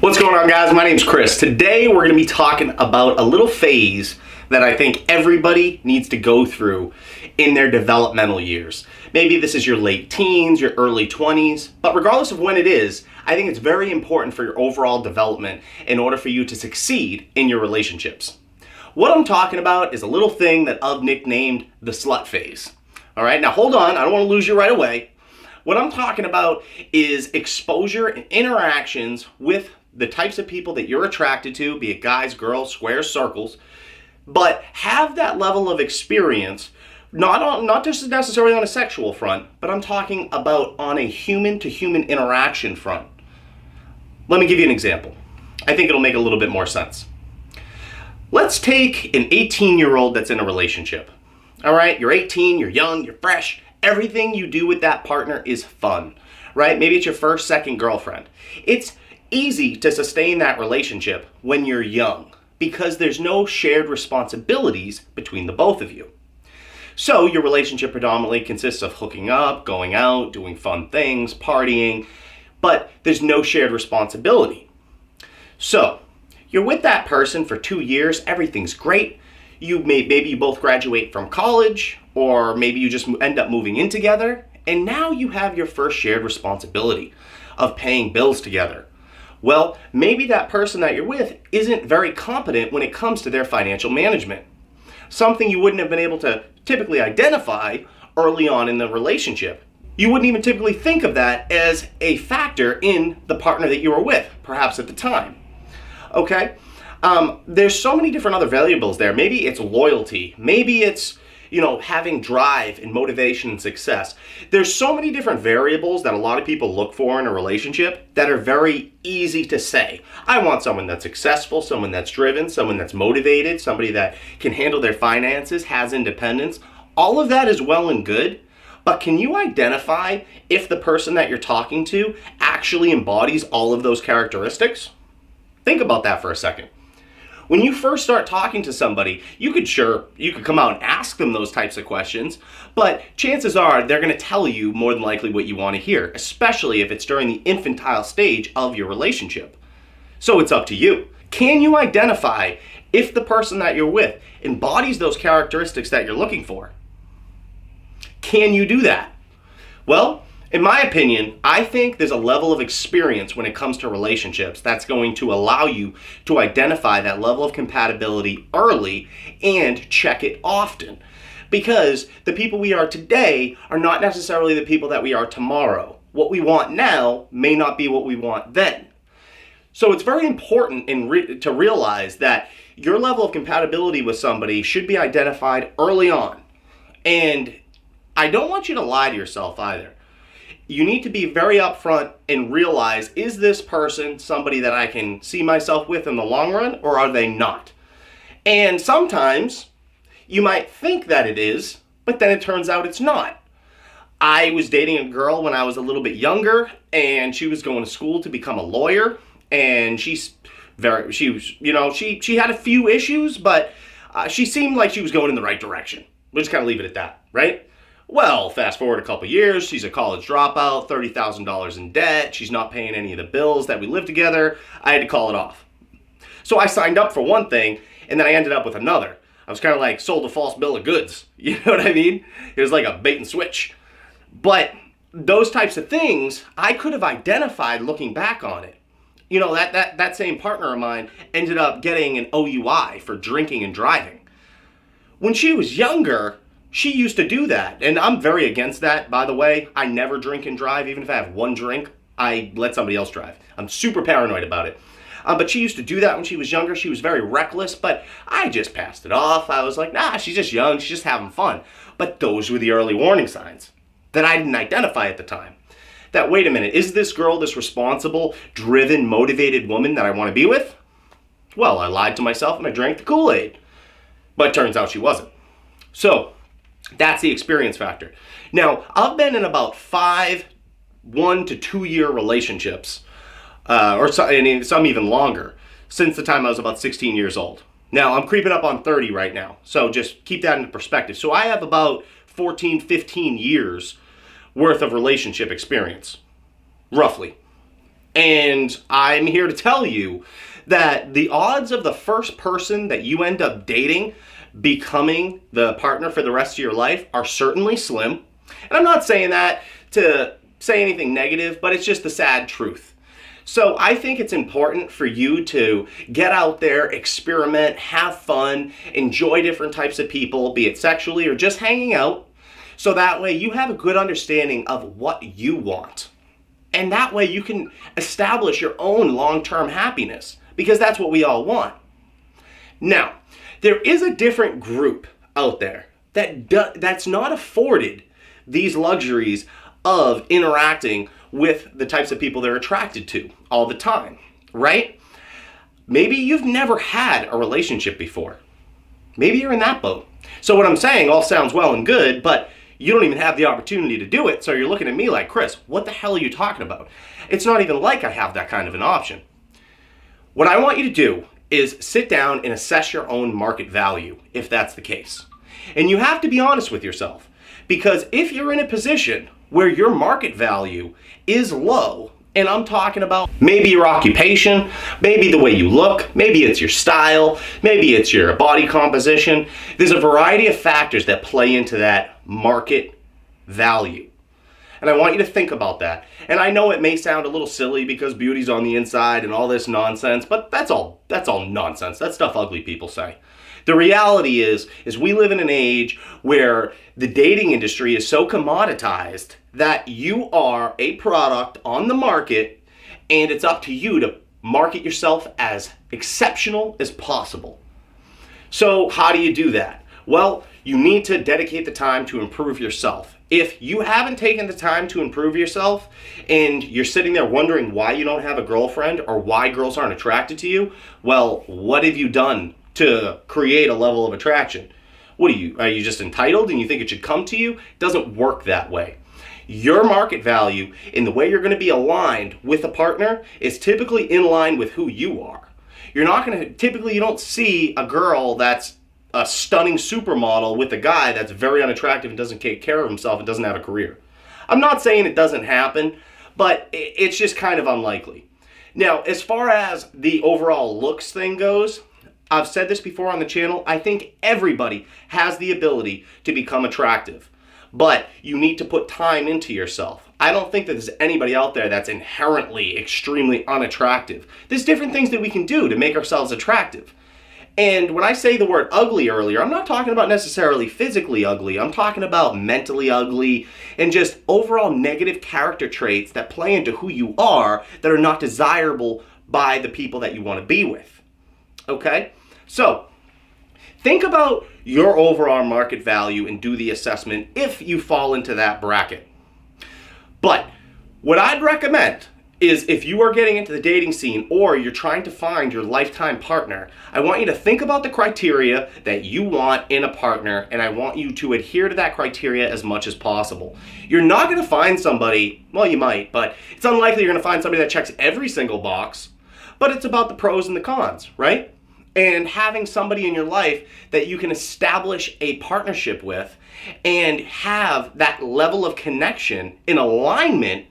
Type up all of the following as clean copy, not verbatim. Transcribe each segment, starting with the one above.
What's going on, guys? My name's Chris. Today we're going to be talking about a little phase that I think everybody needs to go through in their developmental years. Maybe this is your late teens, your early 20s, but regardless of when it is, I think it's very important for your overall development in order for you to succeed in your relationships. What I'm talking about is a little thing that I've nicknamed the slut phase. All right, now hold on, I don't want to lose you right away. What I'm talking about is exposure and interactions with the types of people that you're attracted to, be it guys, girls, squares, circles, but have that level of experience, not just necessarily on a sexual front, but I'm talking about on a human-to-human interaction front. Let me give you an example. I think it'll make a little bit more sense. Let's take an 18-year-old that's in a relationship. All right, you're 18, you're young, you're fresh. Everything you do with that partner is fun, right? Maybe it's your first, second girlfriend. It's easy to sustain that relationship when you're young because there's no shared responsibilities between the both of you. So your relationship predominantly consists of hooking up, going out, doing fun things, partying, but there's no shared responsibility. So you're with that person for 2 years, everything's great. Maybe you both graduate from college, or maybe you just end up moving in together, and now you have your first shared responsibility of paying bills together. Well, maybe that person that you're with isn't very competent when it comes to their financial management. Something you wouldn't have been able to typically identify early on in the relationship. You wouldn't even typically think of that as a factor in the partner that you were with, perhaps at the time. Okay? There's so many different other variables there. Maybe it's loyalty. Maybe it's having drive and motivation and success. There's so many different variables that a lot of people look for in a relationship that are very easy to say. I want someone that's successful, someone that's driven, someone that's motivated, somebody that can handle their finances, has independence. All of that is well and good, but can you identify if the person that you're talking to actually embodies all of those characteristics? Think about that for a second. When you first start talking to somebody, you could come out and ask them those types of questions, but chances are they're going to tell you more than likely what you want to hear, especially if it's during the infantile stage of your relationship. So it's up to you. Can you identify if the person that you're with embodies those characteristics that you're looking for? Can you do that? Well, in my opinion, I think there's a level of experience when it comes to relationships that's going to allow you to identify that level of compatibility early and check it often. Because the people we are today are not necessarily the people that we are tomorrow. What we want now may not be what we want then. So it's very important to realize that your level of compatibility with somebody should be identified early on. And I don't want you to lie to yourself either. You need to be very upfront and realize, is this person somebody that I can see myself with in the long run, or are they not? And sometimes you might think that it is, but then it turns out it's not. I was dating a girl when I was a little bit younger, and she was going to school to become a lawyer, and she had a few issues, but she seemed like she was going in the right direction. We'll just kind of leave it at that, right? Well, fast forward a couple years, she's a college dropout, $30,000 in debt, she's not paying any of the bills that we live together. I had to call it off. So I signed up for one thing, and then I ended up with another. I was kind of like sold a false bill of goods. You know what I mean? It was like a bait and switch. But those types of things, I could have identified looking back on it. That same partner of mine ended up getting an OUI for drinking and driving. When she was younger, she used to do that, and I'm very against that, by the way. I never drink and drive. Even if I have one drink, I let somebody else drive. I'm super paranoid about it. But she used to do that when she was younger. She was very reckless, but I just passed it off. I was like, nah, she's just young. She's just having fun. But those were the early warning signs that I didn't identify at the time. That, wait a minute, is this girl this responsible, driven, motivated woman that I want to be with? Well, I lied to myself and I drank the Kool-Aid. But it turns out she wasn't. So that's the experience factor. Now, I've been in about 5 1 to 2 year relationships, or some even longer, since the time I was about 16 years old. Now, I'm creeping up on 30 right now, so just keep that in perspective. So I have about 14, 15 years worth of relationship experience, roughly. And I'm here to tell you that the odds of the first person that you end up dating becoming the partner for the rest of your life are certainly slim. And I'm not saying that to say anything negative, but it's just the sad truth. So I think it's important for you to get out there, experiment, have fun, enjoy different types of people, be it sexually or just hanging out, so that way you have a good understanding of what you want. And that way you can establish your own long-term happiness, because that's what we all want. Now, there is a different group out there that's not afforded these luxuries of interacting with the types of people they're attracted to all the time, right? Maybe you've never had a relationship before. Maybe you're in that boat. So what I'm saying all sounds well and good, but you don't even have the opportunity to do it, so you're looking at me like, Chris, what the hell are you talking about? It's not even like I have that kind of an option. What I want you to do is sit down and assess your own market value, if that's the case. And you have to be honest with yourself, because if you're in a position where your market value is low, and I'm talking about maybe your occupation, maybe the way you look, maybe it's your style, maybe it's your body composition. There's a variety of factors that play into that market value. And I want you to think about that. And I know it may sound a little silly because beauty's on the inside and all this nonsense, but that's all nonsense. That's stuff ugly people say. The reality is we live in an age where the dating industry is so commoditized that you are a product on the market, and it's up to you to market yourself as exceptional as possible. So how do you do that? Well, you need to dedicate the time to improve yourself. If you haven't taken the time to improve yourself and you're sitting there wondering why you don't have a girlfriend or why girls aren't attracted to you, well, what have you done to create a level of attraction? Are you just entitled and you think it should come to you? It doesn't work that way. Your market value and the way you're going to be aligned with a partner is typically in line with who you are. You don't see a girl that's a stunning supermodel with a guy that's very unattractive and doesn't take care of himself and doesn't have a career. I'm not saying it doesn't happen, but it's just kind of unlikely. Now, as far as the overall looks thing goes, I've said this before on the channel, I think everybody has the ability to become attractive, but you need to put time into yourself. I don't think that there's anybody out there that's inherently extremely unattractive. There's different things that we can do to make ourselves attractive. And when I say the word ugly earlier, I'm not talking about necessarily physically ugly. I'm talking about mentally ugly and just overall negative character traits that play into who you are that are not desirable by the people that you want to be with. Okay? So, think about your overall market value and do the assessment if you fall into that bracket. But what I'd recommend is if you are getting into the dating scene or you're trying to find your lifetime partner, I want you to think about the criteria that you want in a partner, and I want you to adhere to that criteria as much as possible. You're not going to find somebody, well, you might, but it's unlikely you're going to find somebody that checks every single box, but it's about the pros and the cons, right? And having somebody in your life that you can establish a partnership with and have that level of connection in alignment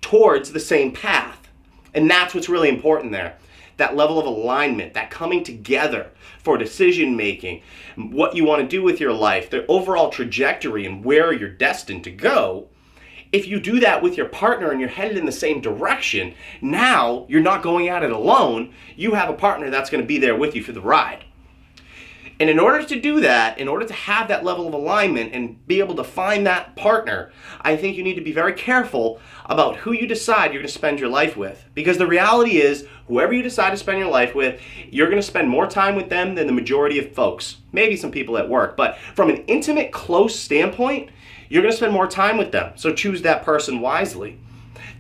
towards the same path. And that's what's really important there. That level of alignment, that coming together for decision making, what you want to do with your life, the overall trajectory and where you're destined to go. If you do that with your partner and you're headed in the same direction, now you're not going at it alone. You have a partner that's going to be there with you for the ride. And in order to do that, in order to have that level of alignment and be able to find that partner, I think you need to be very careful about who you decide you're going to spend your life with. Because the reality is, whoever you decide to spend your life with, you're going to spend more time with them than the majority of folks. Maybe some people at work. But from an intimate, close standpoint, you're going to spend more time with them. So choose that person wisely.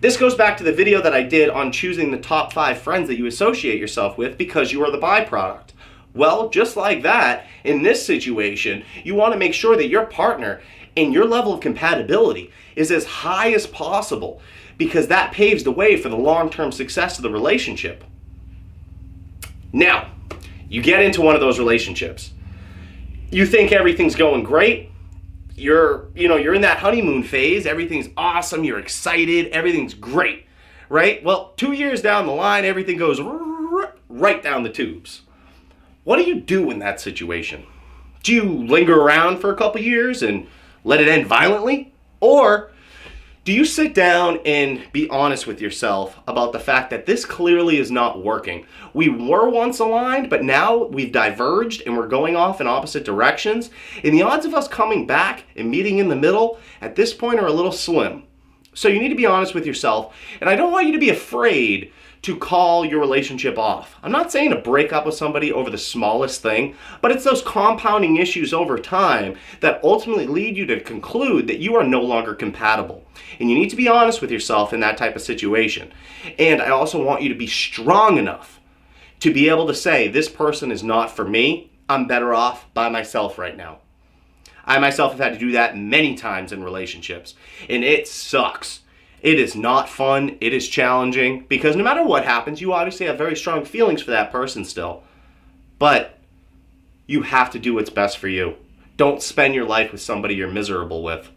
This goes back to the video that I did on choosing the top 5 friends that you associate yourself with because you are the byproduct. Well, just like that, in this situation, you want to make sure that your partner and your level of compatibility is as high as possible because that paves the way for the long-term success of the relationship. Now, you get into one of those relationships. You think everything's going great. You're in that honeymoon phase. Everything's awesome. You're excited. Everything's great, right? Well, 2 years down the line, everything goes right down the tubes. What do you do in that situation? Do you linger around for a couple years and let it end violently? Or do you sit down and be honest with yourself about the fact that this clearly is not working? We were once aligned, but now we've diverged and we're going off in opposite directions. And the odds of us coming back and meeting in the middle at this point are a little slim. So you need to be honest with yourself. And I don't want you to be afraid to call your relationship off. I'm not saying to break up with somebody over the smallest thing, but it's those compounding issues over time that ultimately lead you to conclude that you are no longer compatible. And you need to be honest with yourself in that type of situation. And I also want you to be strong enough to be able to say, this person is not for me. I'm better off by myself right now. I myself have had to do that many times in relationships, and it sucks. It is not fun. It is challenging because no matter what happens, you obviously have very strong feelings for that person still. But you have to do what's best for you. Don't spend your life with somebody you're miserable with.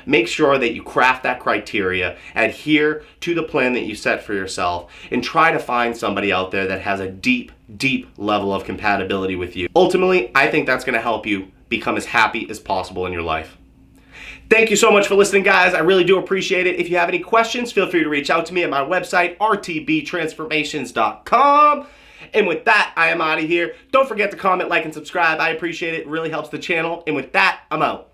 Make sure that you craft that criteria, adhere to the plan that you set for yourself, and try to find somebody out there that has a deep, deep level of compatibility with you. Ultimately, I think that's going to help you become as happy as possible in your life. Thank you so much for listening, guys. I really do appreciate it. If you have any questions, feel free to reach out to me at my website, rtbtransformations.com. And with that, I am out of here. Don't forget to comment, like, and subscribe. I appreciate it. It really helps the channel. And with that, I'm out.